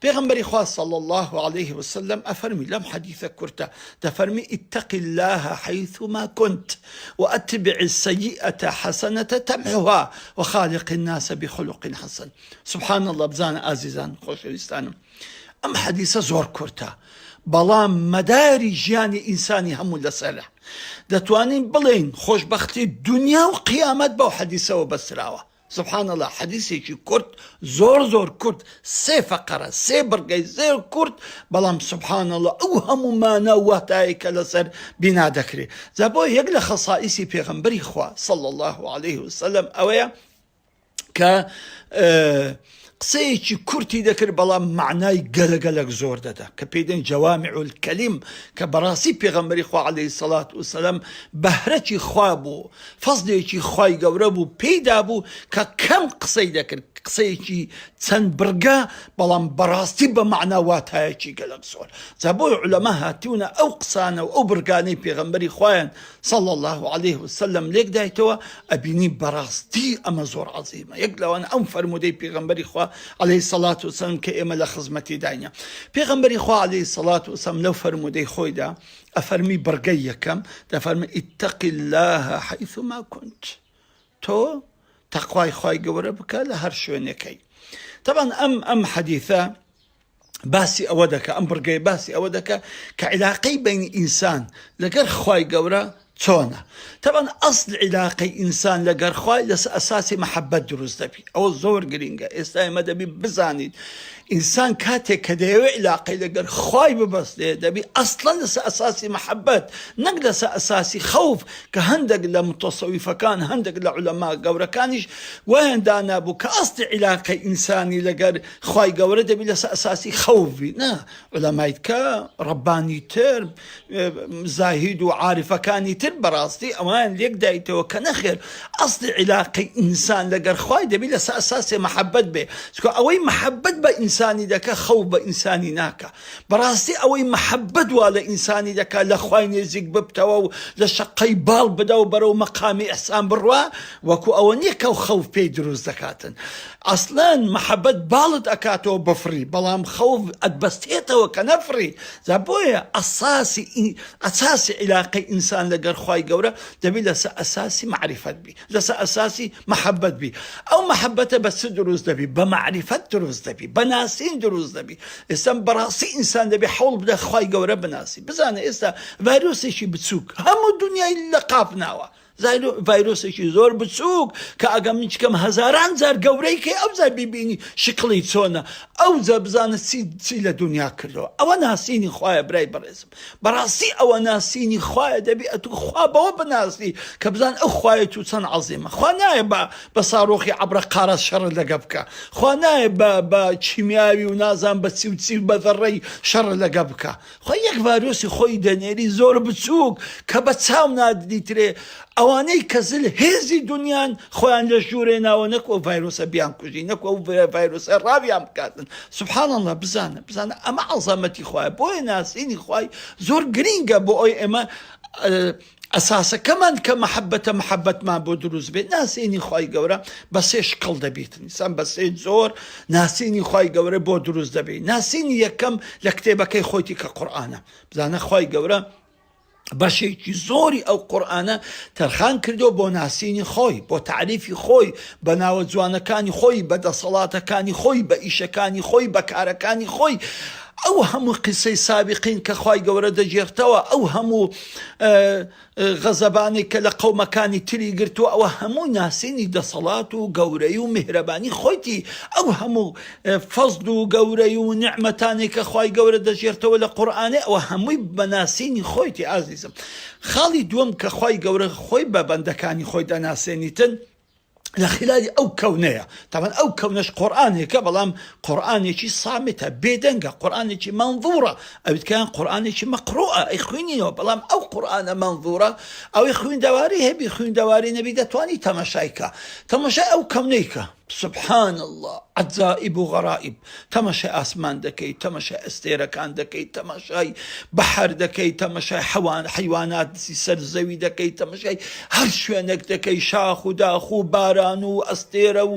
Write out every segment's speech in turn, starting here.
پیغمبری خواه صلى الله عليه وسلم أفرمي لم حديث كرتا تفرمي اتق الله حيثما كنت وأتبع السيئة حسنة تمحها وخالق الناس بخلق حسن. سبحان الله بزان عزيزان خوشويستانم أم حديث زور كرتا بلام مداري جياني إنساني همو لساله دتوانين بلين خوش بختي الدنيا وقيامت بو حديثة وبسراوة. سبحان الله حديثي كرت زور كرت سي فقرة سي برقي زي كرت بلام سبحان الله اوهم ما نواتايك لسر بنا ذكري زابو يقل خصائصي بيغمبري خوا صلى الله عليه وسلم اويا ك قسەیەکی کورتی دەکرد بەڵام معنای گەلەگەلک زۆر دەدا کە پێدەن جەوامع الکەلیم کە بەڕاستی پێغەمبەری خوا عەلەیهی سەڵات وسەلام بەهرەی خوا بوو فەزلێکی خوای گەورە بوو پێیدا بوو کە کەم قسەی دەکرد قسەیەکی چەند برگە بەڵام بەڕاستی بە معنە واتایەکی گەلک زۆر جا بۆی عولەما هاتیونە ئەو قسانە و ئەو برگانەی پێغەمبەری خوایان صلى الله عليه وسلم لێک دایتەوە ئەبینی بەڕاستی ئەمە زۆر عەزیمە یەک لەوانە ئەم فەرمودەی پێغەمبەری خوا عليه الصلاة والسلام كإما لخزمتي دانيا پیغمبري خوا عليه الصلاة والسلام لو فرمودي خويدا أفرمي برقيكم تفرمي اتق الله حيثما كنت تو تقواي خواي قوربك لهر شوينكي. طبعا أم حديثة باسي أودك أم برقي باسي أودك كعلاقي بين إنسان لقر خواي قورا تونه. طبعا أصل علاقة إنسان لقر خواي لس أساسي محبة دروز دبي أو الزور قرينجا إستاي مدبي بزانيد إنسان كاتي كديوي علاقة لقر خواي ببس دبي أصلا لس أساسي محبة نقلس أساسي خوف كهندق لمتصوفة كان هندق لعلماء قورا كانش وين دانا بو كأصل علاقة إنساني لقر خواي قورا دبي لس أساسي خوف نا علماء كا رباني تر زاهد وعارفة كاني تر براستي أمان ليك دايتو كنخير أصل علاقة إنسان لقر خواي دبي لس أساسي محبة به أوي محبة بإنساني دكا خوف بإنساني ناكا براستي أوي محبة ولا إنساني دكا لخواي نزيق ببتو لشقي بال بدو برو مقامي إحسان بروا وكو أونيكا وخوف بيدروز دكاتن أصلا محبة بالد أكاتو بفري بلام خوف أدبستيتو كنفري زابويا أساسي علاقة إنسان لقر خواي قورا دبي لسا أساسي معرفة بي لسا أساسي محبة بي أو محبته بس دروز دبي بمعرفة دروز دبي بناسين دروز دبي إستان براسي إنسان دبي حول بدا خواي قورا بناسي بزانا إستا فيروسي شي بتسوك همو الدنيا إلا قافناوا زایلو فایروسێکی زۆر بچووک کە ئەگەم منچکەم هەزاران زار گەورەی کە ئەو زار بیبینی شکڵی چۆنە ئەو زە بزانە چی لە دنیا کردەوە ئەوە ناسینی خوایە برای بەڕێزم بەڕاستی ئەوە ناسینی خوایە دەبی ئەتو خوا بەوە بناسی کە بزان ئەو خوایە تو چەند عەزیمە خوا نایە بە ساڕۆخی عەبرە قارە شەڕ لەگە بکە خوا نایە بە چیمیاوی و نازان بە چی بە ذەڕەی شەڕ لەگە بکە خوا یەک ڤایرۆسی خۆی دەنێری زۆر بچووک کە بە چاو نادیترێ ئەوانەی کەزل هێزی دنیان خۆیان لە ژوورێ ناوە نەکوە ڤایرۆسە بیان کوژی نەکوە ئەو ڤایرۆسە ڕاویان بکاتن سبحان الله بزانە ئەمە عەزەمەتی خوایە بۆیە ناسینی خوای زۆر گرینگە بۆ ئەوی ئێمە ئەساسەکەمان کە محەبەتمان بۆ دروست بێت ناسینی خوای گەورە بە سێ شکڵ دەبێتن ئینسان بە سێ زۆر ناسینی خوای گەورە بۆ دروست دەبێت ناسینی یەکەم لە کتێبەکەی خۆیتی کە قورئانە بزانە خوای گەورە بەشێکی زۆری ئەو قورئانە تەرخان کردو بۆ ناسینی خۆی بۆ تعریفی خۆی بە ناوە جوانەکانی خۆی بە دەسەڵاتەکانی خۆی بە ئیشەکانی خۆی بە کارەکانی خۆی ئەو هەموو قسەی سابقین کە خوای گەورە دەجێرتەوە ئەو هەموو غەزەبانێک کە لە قەومەکانی تری گرتووە ئەوە هەموو ناسینی دەسەڵات و گەورەی و میهرەبانی خۆیتی ئەو هەموو فەزل و گەورەی و نیعمەتانێک کە خوای گەورە دەجێرتەوە لە قورئانێ ئەوە هەمووی بە ناسینی خۆیتی ئازیزم خاڵی دووەم کە خوای گەورە خۆی بە بەندەکانی خۆی دەناسێنیتن لخلال أو كونية طبعا أو كونش قرآني كبلام قرآني شي صامتة بيدنجا قرآني شي منظورة أو كان قرآني شي مقروءة إخويني بلام أو قرآن منظورة أو إخوين دواري هبي إخوين دواري نبي دتواني تمشايكا تمشاي أو كونيكا سبحان الله عجائب و غرائب تەماشای ئاسمان دەکەی تەماشای ئەستێرەکان دەکەی تەماشای بەحر دەکەی تەماشای حیوانات سەر زەوی دەکەی تەماشای هەر شوێنێک دەکەی شاخ و داخ و باران و ئەستێرە و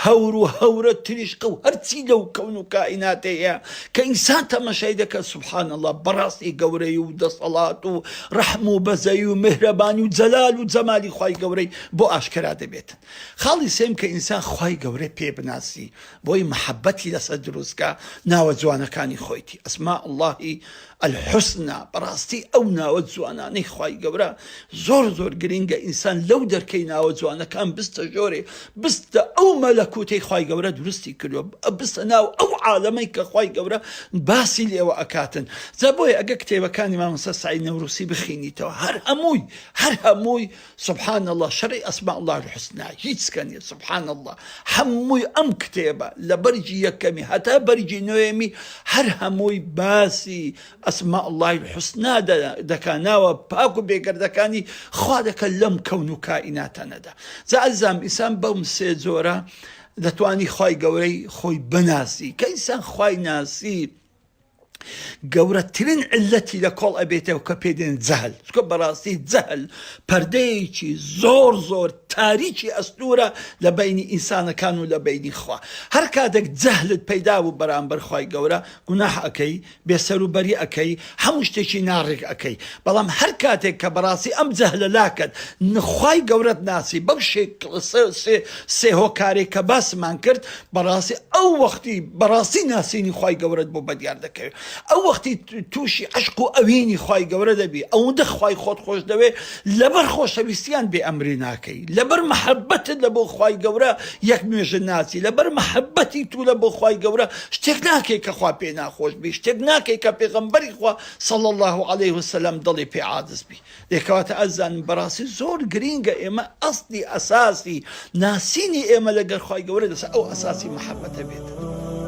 هەور و هەورە تریشقە و هەرچی لەو کەون و کائیناتەیە کە ئینسان تەماشای دەکات سبحان الله بەڕاستی گەورەی و دەسەڵات و ڕەحم و بەزەی و میهرەبانی و جەلال و جەمالی خوای گەورەی بۆ ئاشکرا دەبێتن. خاڵی سێم کە ئینسان خوای گەورەی پێ بناسی بۆی محەبەتی لەسەر دروستکە ناوە جوانەکانی خۆیتی ئەسماء اللهی الحسنى بەڕاستی ئەو ناوە جوانانەی خوای گەورە زۆر زۆر گرینگە ئینسان لەو دەرکەی ناوە جوانەکان بستە ژۆرێ بستە ئەو مەلەکوتەی خوای گەورە دروستی کردووە بستە ناو ئەو عالەمەی کە خوای گەورە باسی لێوە ئەکاتن. جا بۆیە ئەگە کتێبەکانی مامۆستا سعید نەوروسی بخینیتەوە هەر هەمووی سبحان الله شەڕی ئەسماء الله الحسنى هیچ کەنیە سبحان الله هەمووی ئەم کتێبە لە بەرجی یەکەمی هەتا بەرجی نوێمی هەر هەمووی باسی ئەسماء الله الحسنى دەکاناوە پاک و بێگەردەکانی خوا دەکە لەم کەون و کائیناتەنەدا. جا ئەزام ئینسان بەم سێ جۆرە دەتوانی خوای گەورەی خۆی بناسی کە ئینسان خوای ناسی گەورەترین علەتی لە کۆڵ ئەبێتەوە کە پێدێن جەهل چکە بەڕاستی جەهل پەردەیەکی زۆر زۆر تاریکی ئەستورە لە بینی ئینسانەکان و لە بینی خوا. هەر کاتێک جەهلت پەیدا بوو بەرامبەر خوای گەورە گوناح ئەکەی بێسەروبەری ئەکەی هەموو شتێکی ناڕێک ئەکەی. بەڵام هەر کاتێک کە بەڕاستی ئەم جەهلە لاکەت خوای گەورەت ناسی بەو سێ هۆکارێک کە باسمان کرد بەڕاستی ئەو وەختی بەڕاستی ناسینی خوای گەورەت بۆ بەدیار دەکەوێت. ئەو وەختی تووشی عشق و ئەوینی خوای گەورە دەبی ئەوەندە خوای خۆت خۆش دەوێ لەبەر خۆشەویستیان بێ ئەمری ناکەی لەبەر محەبەتت لە بۆ خوای گەورە یەک نوێژە ناچی لەبەر محەبەتی تو لە بۆ خوای گەورە شتێک ناکەی کە خوا پێ ناخۆش بی شتێک ناکەی کە پێغەمبەری خوا صلی الله عليه وسلم دڵی پێ عاجز بی. دەکەواتە ئەزانم بەڕاستی زۆر گرینگە ئێمە ئەسلی ئەساسی ناسینی ئێمە لەگەر خوای گەورە دەسە ئەو ئەساسی محەبەتە بێت.